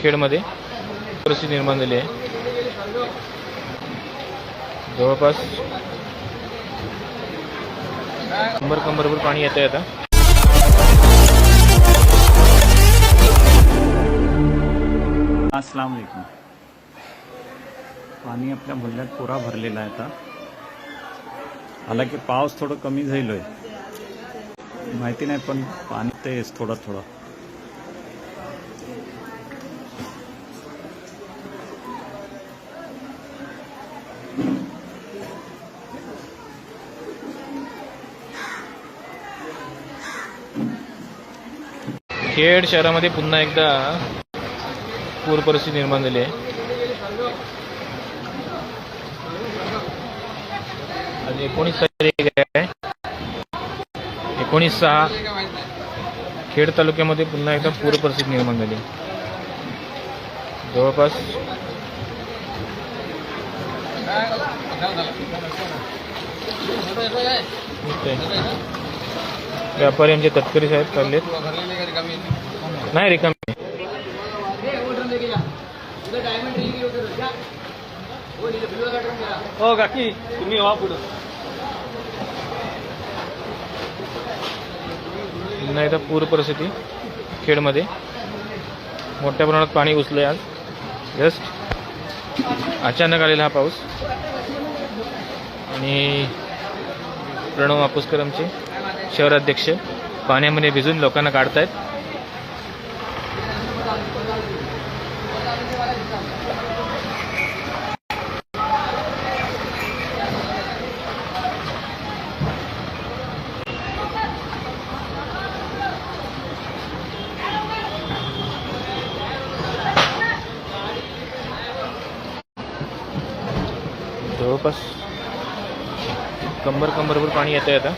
खेडमध्ये परिस्थिती निर्माण झाली आहे। जवळपास कंबरभर पाणी येत आहे आता। अस्सलाम वालेकुम। पाणी आपल्या मुल्ह्यात पुरा भरलेला आहे आता। हालांकि पाऊस थोडं कमी झालोय, माहिती नाही, पण पाणी तेच थोडं खेड शहरामध्ये पुन्हा एकदा पूर परिस्थिती निर्माण झाली आहे। आज 19/6 खेड तालुक्यामध्ये पुन्हा एकदा पूर परिस्थिती निर्माण झाली। जवळपास व्यापारी आमचे तत्करी साहेब चाललेत, नाही रिकामी। हो काकी, तुम्ही वा पुढं। पुन्हा एकदा पूर परिस्थिती खेडमध्ये मोठ्या प्रमाणात पाणी घुसलंय। आज जस्ट अचानक आलेला हा पाऊस, आणि प्रणव मापुसकर आमचे शहराध्यक्ष पाण्यामध्ये भिजून लोकांना काढतायत। जवळपास कंबरभर पाणी येत आहे आता।